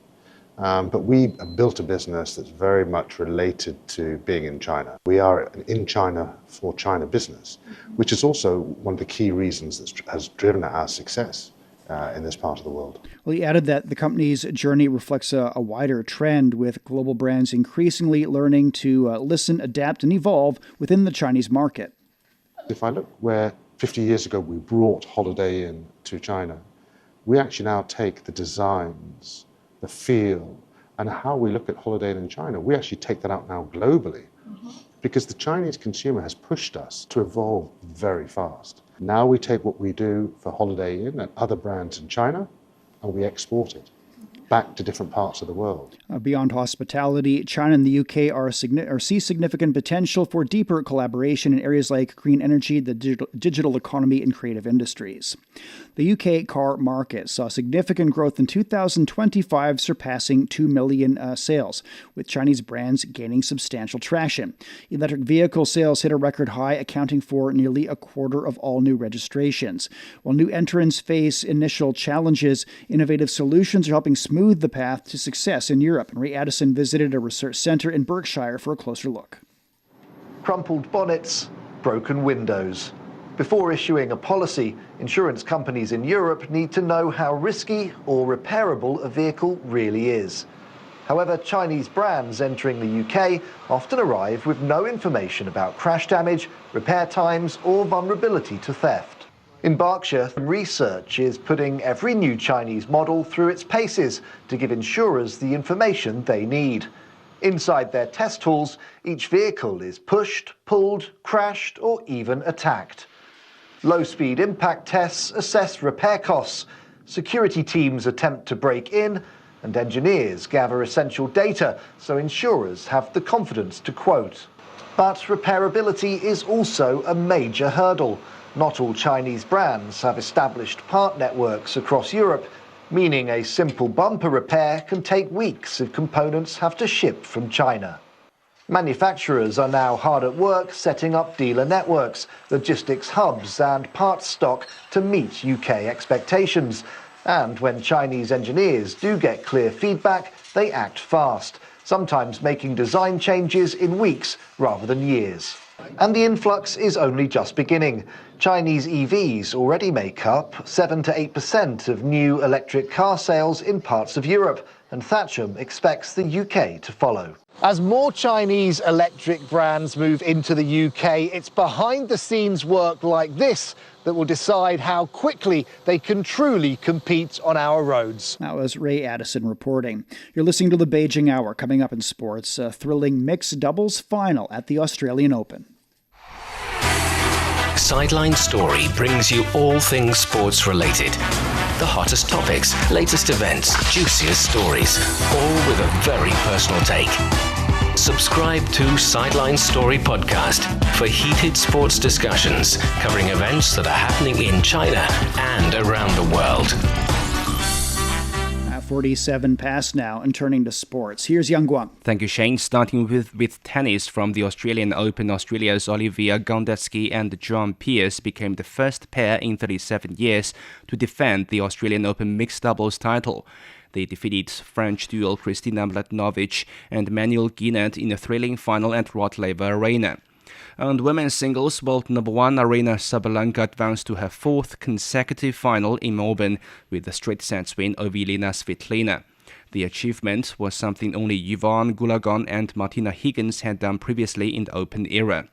But we have built a business that's very much related to being in China. We are an in China for China business, which is also one of the key reasons that has driven our success in this part of the world. Well, he added that the company's journey reflects a wider trend, with global brands increasingly learning to listen, adapt, and evolve within the Chinese market. If I look where 50 years ago we brought holiday in to China, we actually now take the designs, the feel, and how we look at Holiday Inn in China. We actually take that out now globally because the Chinese consumer has pushed us to evolve very fast. Now we take what we do for Holiday Inn and other brands in China and we export it. back to different parts of the world. Beyond hospitality, China and the UK see significant potential for deeper collaboration in areas like green energy, the digital economy, and creative industries. The UK car market saw significant growth in 2025, surpassing 2 million sales, with Chinese brands gaining substantial traction. Electric vehicle sales hit a record high, accounting for nearly a quarter of all new registrations. While new entrants face initial challenges, innovative solutions are helping smooth the path to success in Europe. And Ray Addison visited a research center in Berkshire for a closer look. Crumpled bonnets, broken windows. Before issuing a policy, insurance companies in Europe need to know how risky or repairable a vehicle really is. However, Chinese brands entering the UK often arrive with no information about crash damage, repair times, or vulnerability to theft. In Berkshire, research is putting every new Chinese model through its paces to give insurers the information they need. Inside their test halls, each vehicle is pushed, pulled, crashed, or even attacked. Low-speed impact tests assess repair costs. Security teams attempt to break in, and engineers gather essential data so insurers have the confidence to quote. But repairability is also a major hurdle. Not all Chinese brands have established part networks across Europe, meaning a simple bumper repair can take weeks if components have to ship from China. Manufacturers are now hard at work setting up dealer networks, logistics hubs and parts stock to meet UK expectations. And when Chinese engineers do get clear feedback, they act fast, sometimes making design changes in weeks rather than years. And the influx is only just beginning. Chinese EVs already make up 7 to 8% of new electric car sales in parts of Europe, and Thatcham expects the UK to follow. As more Chinese electric brands move into the UK, it's behind-the-scenes work like this that will decide how quickly they can truly compete on our roads. That was Ray Addison reporting. You're listening to the Beijing Hour. Coming up in sports, a thrilling mixed doubles final at the Australian Open. Sideline Story brings you all things sports related. The hottest topics, latest events, juiciest stories, all with a very personal take. Subscribe to Sideline Story Podcast for heated sports discussions covering events that are happening in China and around the world. 47 past now, and turning to sports. Here's Yang Guang. Thank you, Shane. Starting with tennis from the Australian Open, Australia's Olivia Gondetsky and John Pearce became the first pair in 37 years to defend the Australian Open mixed doubles title. They defeated French duo Kristina Mladenovic and Manuel Guinet in a thrilling final at Rod Laver Arena. And women's singles, world number one Aryna Sabalenka advanced to her fourth consecutive final in Melbourne with a straight sets win over Elina Svitolina. The achievement was something only Yvonne Goolagong and Martina Higgins had done previously in the Open era.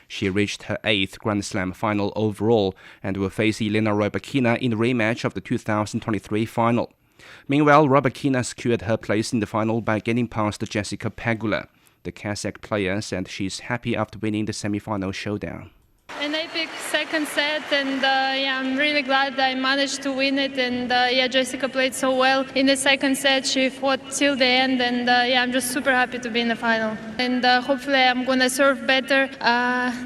She reached her eighth Grand Slam final overall and will face Elena Rybakina in the rematch of the 2023 final. Meanwhile, Rybakina secured her place in the final by getting past Jessica Pegula. The Kazakh player said she's happy after winning the semi-final showdown. An epic second set, and I'm really glad that I managed to win it. And Jessica played so well in the second set. She fought till the end, and I'm just super happy to be in the final. And hopefully I'm gonna serve better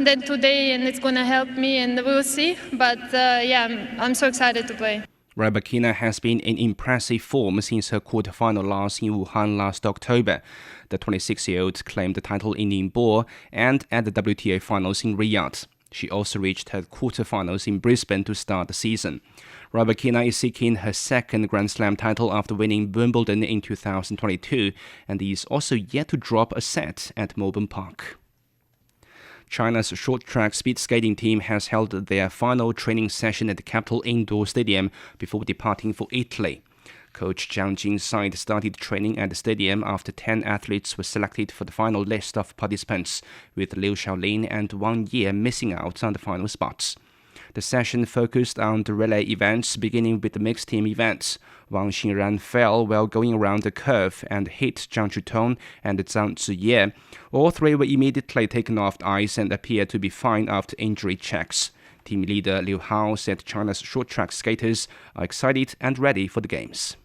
than today, and it's gonna help me, and we'll see. But I'm so excited to play. Rybakina has been in impressive form since her quarterfinal loss in Wuhan last October. The 26-year-old claimed the title in Ningbo and at the WTA finals in Riyadh. She also reached her quarterfinals in Brisbane to start the season. Rybakina is seeking her second Grand Slam title after winning Wimbledon in 2022 and is also yet to drop a set at Melbourne Park. China's short-track speed skating team has held their final training session at the capital indoor stadium before departing for Italy. Coach Jiang Jing's side started training at the stadium after 10 athletes were selected for the final list of participants, with Liu Xiaolin and Wang Ye missing out on the final spots. The session focused on the relay events, beginning with the mixed team events. Wang Xinran fell while going around the curve and hit Zhang Chutong and Zhang Ziye. All three were immediately taken off the ice and appeared to be fine after injury checks. Team leader Liu Hao said China's short-track skaters are excited and ready for the games.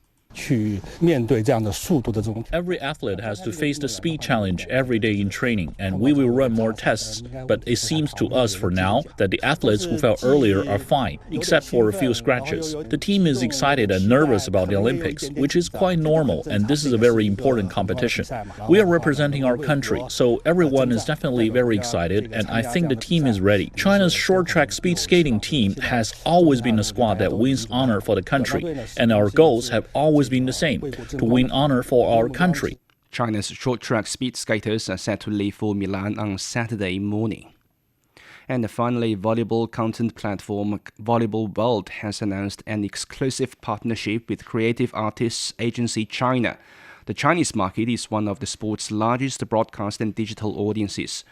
Every athlete has to face the speed challenge every day in training, and we will run more tests. But it seems to us for now that the athletes who fell earlier are fine, except for a few scratches. The team is excited and nervous about the Olympics, which is quite normal, and this is a very important competition. We are representing our country, so everyone is definitely very excited, and I think the team is ready. China's short-track speed skating team has always been a squad that wins honor for the country, and our goals have always been the same, to win honor for our country. China's short-track speed skaters are set to leave for Milan on Saturday morning. And finally, volleyball content platform Volleyball World has announced an exclusive partnership with creative artists agency China. The Chinese market is one of the sport's largest broadcast and digital audiences.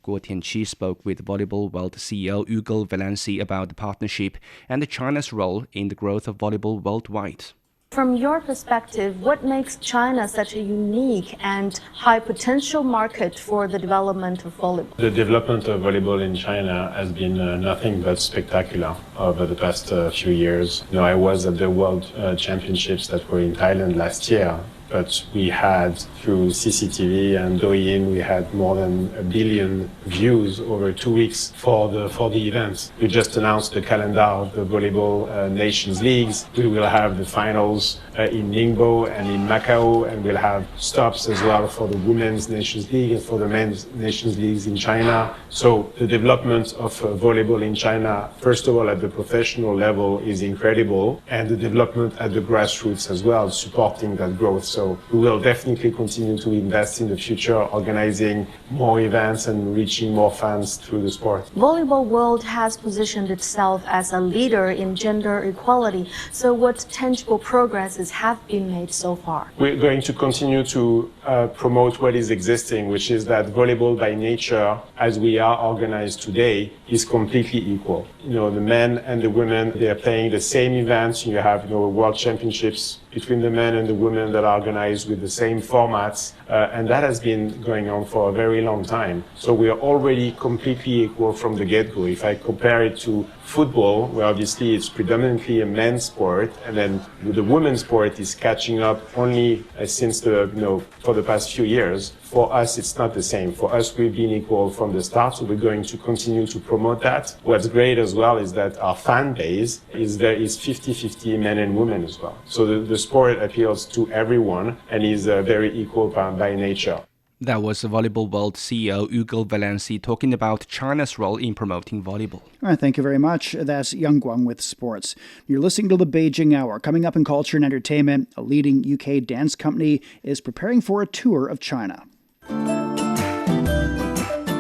Guo Tianqi spoke with Volleyball World CEO Hugo Valenci about the partnership and China's role in the growth of volleyball worldwide. From your perspective, what makes China such a unique and high potential market for the development of volleyball? The development of volleyball in China has been nothing but spectacular over the past few years. I was at the World Championships that were in Thailand last year, but we had, through CCTV and Douyin, we had more than 1 billion views over 2 weeks for the events. We just announced the calendar of the Volleyball Nations Leagues. We will have the finals in Ningbo and in Macau, and we'll have stops as well for the Women's Nations League and for the Men's Nations Leagues in China. So the development of volleyball in China, first of all at the professional level, is incredible, and the development at the grassroots as well, supporting that growth. So we will definitely continue to invest in the future, organizing more events and reaching more fans through the sport. Volleyball World has positioned itself as a leader in gender equality. So what tangible progresses have been made so far? We're going to continue to promote what is existing, which is that volleyball by nature, as we are organized today, is completely equal. The men and the women, they are playing the same events. You have World Championships between the men and the women that are organized with the same formats, and that has been going on for a very long time. So we are already completely equal from the get-go. If I compare it to football, where obviously it's predominantly a men's sport, and then the women's sport is catching up only since for the past few years. For us, it's not the same. For us, we've been equal from the start, so we're going to continue to promote that. What's great as well is that our fan base is 50-50 men and women as well. So the sport appeals to everyone and is very equal by nature. That was Volleyball World CEO Hugo Valenci talking about China's role in promoting volleyball. All right, thank you very much. That's Yang Guang with sports. You're listening to the Beijing Hour. Coming up in culture and entertainment, a leading U.K. dance company is preparing for a tour of China.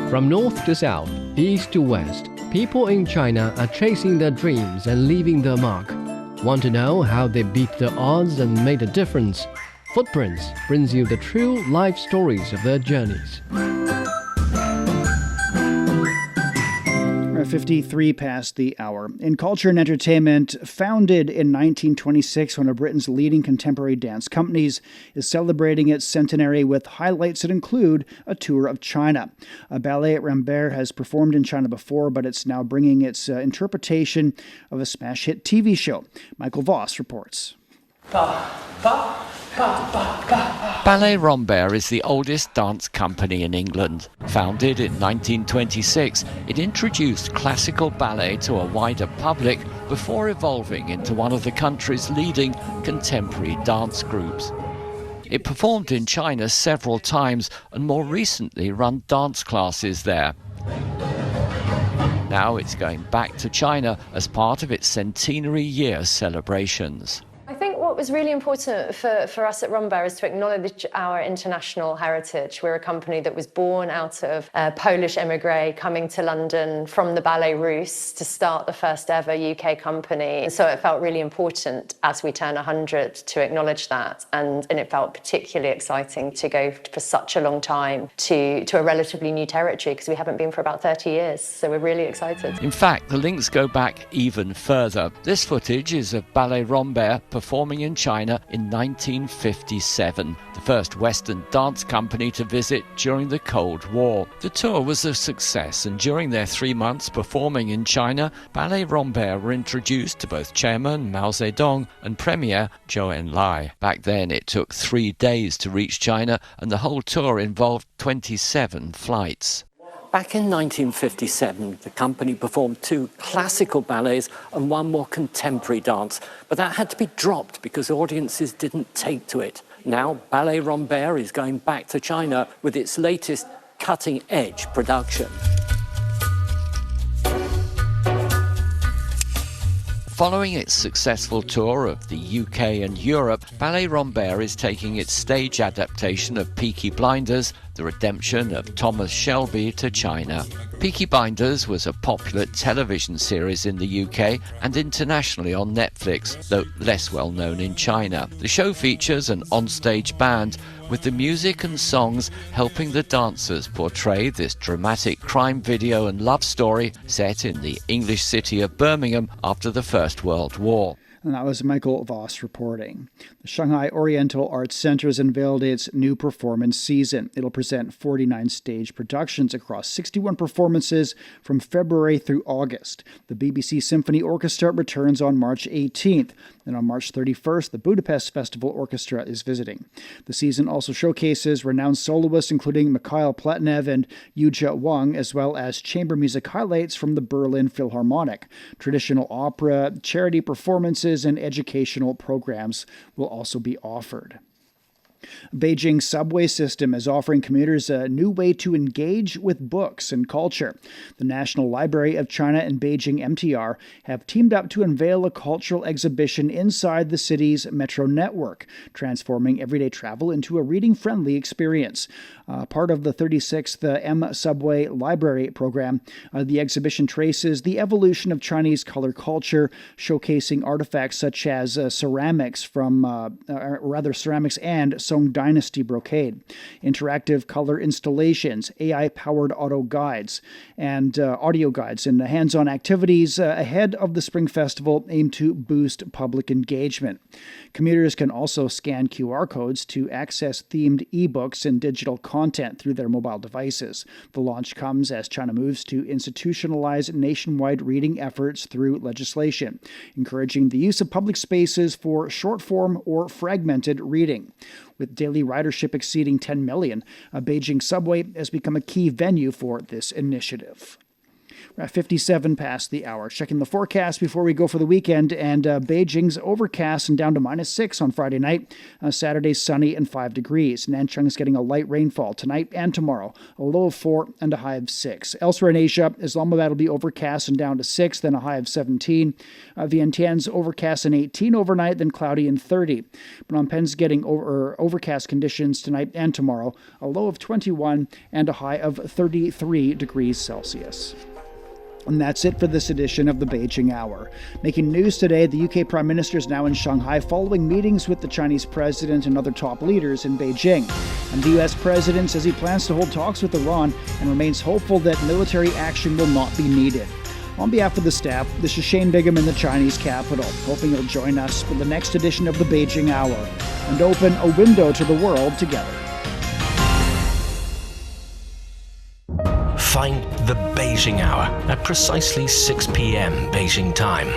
From north to south, east to west, people in China are chasing their dreams and leaving their mark. Want to know how they beat the odds and made a difference? Footprints brings you the true life stories of their journeys. 53 past the hour. In culture and entertainment, founded in 1926, one of Britain's leading contemporary dance companies is celebrating its centenary with highlights that include a tour of China. Ballet Rambert has performed in China before, but it's now bringing its interpretation of a smash hit TV show. Michael Voss reports. Ballet Rambert is the oldest dance company in England. Founded in 1926, it introduced classical ballet to a wider public before evolving into one of the country's leading contemporary dance groups. It performed in China several times and more recently run dance classes there. Now it's going back to China as part of its centenary year celebrations. I think what was really important for us at Rambert is to acknowledge our international heritage. We're a company that was born out of Polish émigré coming to London from the Ballet Russe to start the first ever UK company. And so it felt really important as we turn 100 to acknowledge that. And it felt particularly exciting to go for such a long time to a relatively new territory because we haven't been for about 30 years. So we're really excited. In fact, the links go back even further. This footage is of Ballet Rambert performing in China in 1957, the first Western dance company to visit during the Cold War. The tour was a success, and during their 3 months performing in China, Ballet Rambert were introduced to both Chairman Mao Zedong and Premier Zhou Enlai. Back then, it took 3 days to reach China, and the whole tour involved 27 flights. Back in 1957, the company performed 2 classical ballets and 1 more contemporary dance, but that had to be dropped because audiences didn't take to it. Now, Ballet Rambert is going back to China with its latest cutting-edge production. Following its successful tour of the UK and Europe, Ballet Rambert is taking its stage adaptation of Peaky Blinders, The Redemption of Thomas Shelby, to China. Peaky Blinders was a popular television series in the UK and internationally on Netflix, though less well known in China. The show features an onstage band, with the music and songs helping the dancers portray this dramatic crime video and love story set in the English city of Birmingham after the First World War. And that was Michael Voss reporting. The Shanghai Oriental Arts Center has unveiled its new performance season. It'll present 49 stage productions across 61 performances from February through August. The BBC Symphony Orchestra returns on March 18th. And on March 31st, the Budapest Festival Orchestra is visiting. The season also showcases renowned soloists including Mikhail Platinev and Yuzha Wang, as well as chamber music highlights from the Berlin Philharmonic. Traditional opera, charity performances, and educational programs will also be offered. Beijing's subway system is offering commuters a new way to engage with books and culture. The National Library of China and Beijing MTR have teamed up to unveil a cultural exhibition inside the city's metro network, transforming everyday travel into a reading-friendly experience. Part of the 36th M Subway Library program, the exhibition traces the evolution of Chinese color culture, showcasing artifacts such as ceramics and Song Dynasty brocade, interactive color installations, AI-powered audio guides, and hands-on activities ahead of the Spring Festival aim to boost public engagement. Commuters can also scan QR codes to access themed ebooks and digital content through their mobile devices. The launch comes as China moves to institutionalize nationwide reading efforts through legislation, encouraging the use of public spaces for short-form or fragmented reading. With daily ridership exceeding 10 million, Beijing subway has become a key venue for this initiative. We're at 57 past the hour. Checking the forecast before we go for the weekend, and Beijing's overcast and down to -6 on Friday night. Saturday's sunny and 5 degrees. Nanchang is getting a light rainfall tonight and tomorrow, a low of 4 and a high of 6. Elsewhere in Asia, Islamabad will be overcast and down to 6, then a high of 17. Vientiane's overcast and 18 overnight, then cloudy and 30. Phnom Penh's getting overcast conditions tonight and tomorrow, a low of 21 and a high of 33 degrees Celsius. And that's it for this edition of the Beijing Hour. Making news today, the UK Prime Minister is now in Shanghai following meetings with the Chinese President and other top leaders in Beijing. And the US President says he plans to hold talks with Iran and remains hopeful that military action will not be needed. On behalf of the staff, this is Shane Bigham in the Chinese capital, hoping you'll join us for the next edition of the Beijing Hour and open a window to the world together. Find the Beijing Hour at precisely 6 p.m. Beijing time.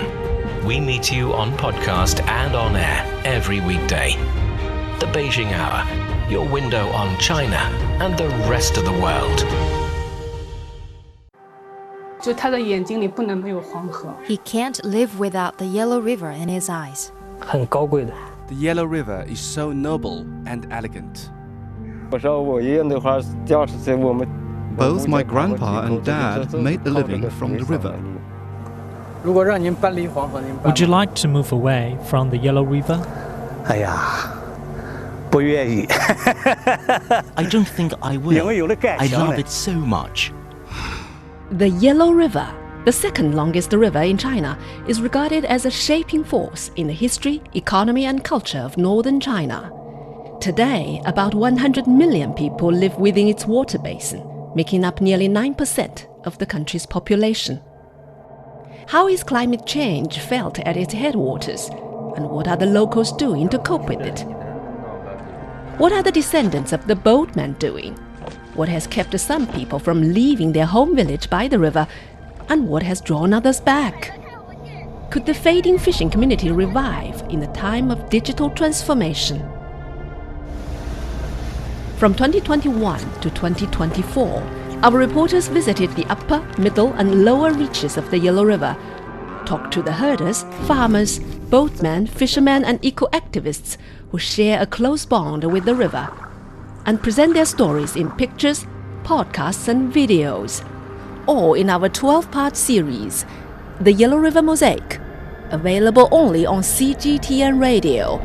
We meet you on podcast and on air every weekday. The Beijing Hour, your window on China and the rest of the world. He can't live without the Yellow River in his eyes. The Yellow River is so noble and elegant. Both my grandpa and dad made a living from the river. Would you like to move away from the Yellow River? I don't think I will. I love it so much. The Yellow River, the second longest river in China, is regarded as a shaping force in the history, economy and culture of northern China. Today, about 100 million people live within its water basin, making up nearly 9% of the country's population. How is climate change felt at its headwaters? And what are the locals doing to cope with it? What are the descendants of the boatmen doing? What has kept some people from leaving their home village by the river? And what has drawn others back? Could the fading fishing community revive in a time of digital transformation? From 2021 to 2024, our reporters visited the upper, middle and lower reaches of the Yellow River, talked to the herders, farmers, boatmen, fishermen and eco-activists who share a close bond with the river, and present their stories in pictures, podcasts and videos, all in our 12-part series, The Yellow River Mosaic, available only on CGTN Radio